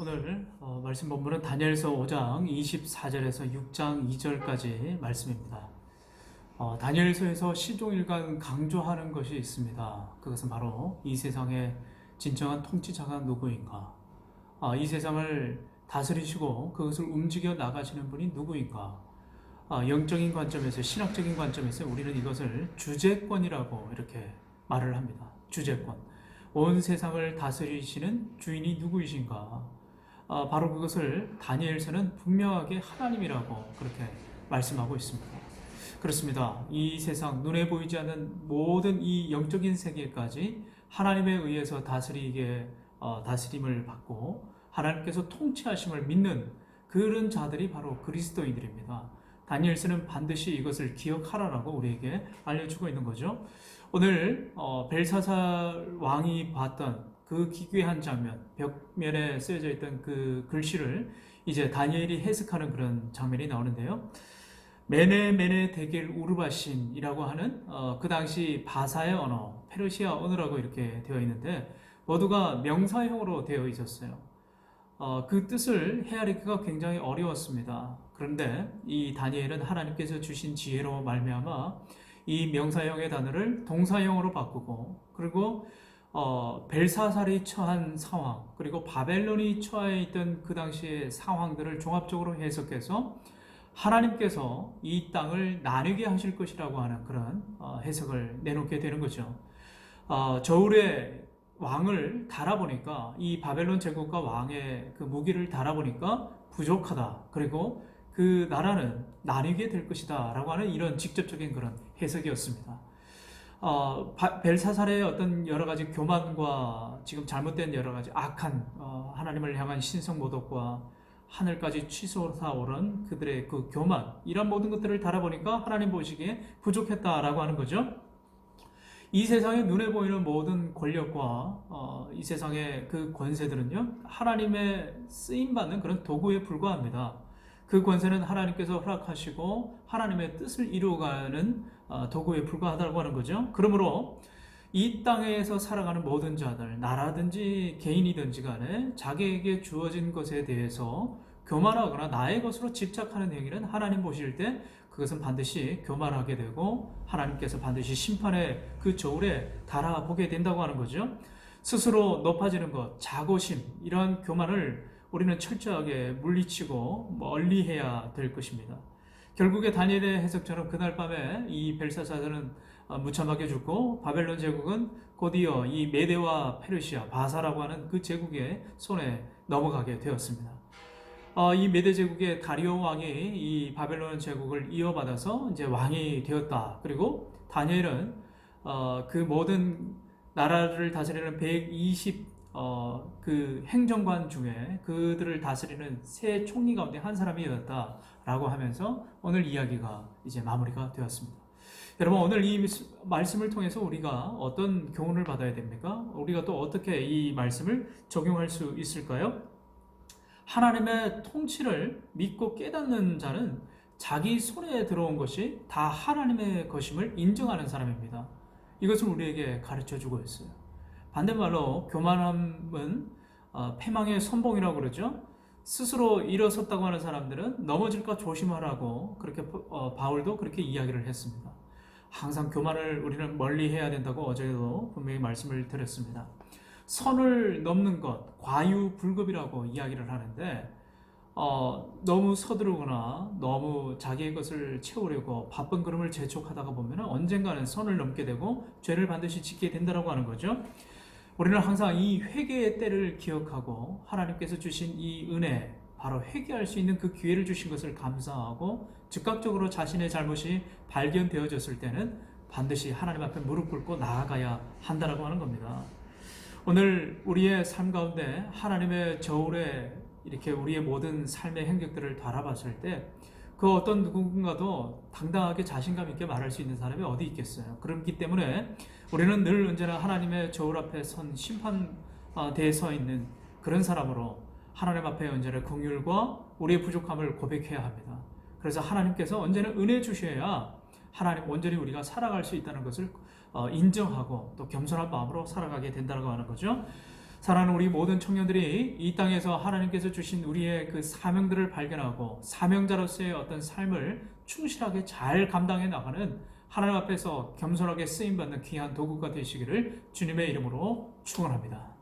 오늘 말씀 본문은 다니엘서 5장 24절에서 6장 2절까지 말씀입니다. 다니엘서에서 시종일관 강조하는 것이 있습니다. 그것은 바로 이 세상의 진정한 통치자가 누구인가? 이 세상을 다스리시고 그것을 움직여 나가시는 분이 누구인가? 영적인 관점에서, 신학적인 관점에서 우리는 이것을 주재권이라고 이렇게 말을 합니다. 주재권. 온 세상을 다스리시는 주인이 누구이신가? 바로 그것을 다니엘서는 분명하게 하나님이라고 그렇게 말씀하고 있습니다. 그렇습니다. 이 세상 눈에 보이지 않는 모든 이 영적인 세계까지 하나님에 의해서 다스림을 받고 하나님께서 통치하심을 믿는 그런 자들이 바로 그리스도인들입니다. 다니엘서는 반드시 이것을 기억하라라고 우리에게 알려주고 있는 거죠. 오늘 벨사살 왕이 봤던 그 기괴한 장면, 벽면에 쓰여져 있던 그 글씨를 이제 다니엘이 해석하는 그런 장면이 나오는데요. 메네 데겔 우르바신이라고 하는 그 당시 바사의 언어, 페르시아 언어라고 이렇게 되어 있는데 모두가 명사형으로 되어 있었어요. 그 뜻을 헤아리기가 굉장히 어려웠습니다. 그런데 이 다니엘은 하나님께서 주신 지혜로 말미암아 이 명사형의 단어를 동사형으로 바꾸고, 그리고 벨사살이 처한 상황, 그리고 바벨론이 처해 있던 그 당시의 상황들을 종합적으로 해석해서 하나님께서 이 땅을 나뉘게 하실 것이라고 하는 그런 해석을 내놓게 되는 거죠. 저울에 왕을 달아보니까, 이 바벨론 제국과 왕의 그 무기를 달아보니까 부족하다. 그리고 그 나라는 나뉘게 될 것이다 라고 하는 이런 직접적인 그런 해석이었습니다. 벨사살의 어떤 여러 가지 교만과 지금 잘못된 여러 가지 악한 하나님을 향한 신성모독과 하늘까지 치솟아오른 그들의 그 교만, 이런 모든 것들을 달아보니까 하나님 보시기에 부족했다라고 하는 거죠. 이 세상에 눈에 보이는 모든 권력과 이 세상의 그 권세들은요, 하나님의 쓰임받는 그런 도구에 불과합니다. 그 권세는 하나님께서 허락하시고 하나님의 뜻을 이루어가는 도구에 불과하다고 하는 거죠. 그러므로 이 땅에서 살아가는 모든 자들, 나라든지 개인이든지 간에 자기에게 주어진 것에 대해서 교만하거나 나의 것으로 집착하는 행위는 하나님 보실 때 그것은 반드시 교만하게 되고 하나님께서 반드시 심판의 그 저울에 달아보게 된다고 하는 거죠. 스스로 높아지는 것, 자고심, 이러한 교만을 우리는 철저하게 물리치고 멀리해야 될 것입니다. 결국에 다니엘의 해석처럼 그날 밤에 이 벨사살은 무참하게 죽고 바벨론 제국은 곧이어 이 메데와 페르시아, 바사라고 하는 그 제국의 손에 넘어가게 되었습니다. 이 메데 제국의 다리오 왕이 이 바벨론 제국을 이어받아서 이제 왕이 되었다. 그리고 다니엘은 그 모든 나라를 다스리는 120 그 행정관 중에 그들을 다스리는 세 총리 가운데 한 사람이었다라고 하면서 오늘 이야기가 이제 마무리가 되었습니다. 여러분, 오늘 이 말씀을 통해서 우리가 어떤 교훈을 받아야 됩니까? 우리가 또 어떻게 이 말씀을 적용할 수 있을까요? 하나님의 통치를 믿고 깨닫는 자는 자기 손에 들어온 것이 다 하나님의 것임을 인정하는 사람입니다. 이것을 우리에게 가르쳐주고 있어요. 반대말로 교만함은 패망의 선봉이라고 그러죠. 스스로 일어섰다고 하는 사람들은 넘어질까 조심하라고 그렇게 바울도 그렇게 이야기를 했습니다. 항상 교만을 우리는 멀리해야 된다고 어제도 분명히 말씀을 드렸습니다. 선을 넘는 것, 과유불급이라고 이야기를 하는데 너무 서두르거나 너무 자기의 것을 채우려고 바쁜 걸음을 재촉하다가 보면 언젠가는 선을 넘게 되고 죄를 반드시 짓게 된다고 하는 거죠. 우리는 항상 이 회개의 때를 기억하고 하나님께서 주신 이 은혜, 바로 회개할 수 있는 그 기회를 주신 것을 감사하고 즉각적으로 자신의 잘못이 발견되어졌을 때는 반드시 하나님 앞에 무릎 꿇고 나아가야 한다고 하는 겁니다. 오늘 우리의 삶 가운데 하나님의 저울에 이렇게 우리의 모든 삶의 행적들을 달아봤을 때 그 어떤 누군가도 당당하게 자신감 있게 말할 수 있는 사람이 어디 있겠어요. 그렇기 때문에 우리는 늘 언제나 하나님의 저울 앞에 선 심판대에 서 있는 그런 사람으로 하나님 앞에 언제나 긍휼과 우리의 부족함을 고백해야 합니다. 그래서 하나님께서 언제나 은혜 주셔야 하나님 온전히 우리가 살아갈 수 있다는 것을 인정하고 또 겸손한 마음으로 살아가게 된다고 하는 거죠. 사랑하는 우리 모든 청년들이 이 땅에서 하나님께서 주신 우리의 그 사명들을 발견하고 사명자로서의 어떤 삶을 충실하게 잘 감당해 나가는 하나님 앞에서 겸손하게 쓰임받는 귀한 도구가 되시기를 주님의 이름으로 축원합니다.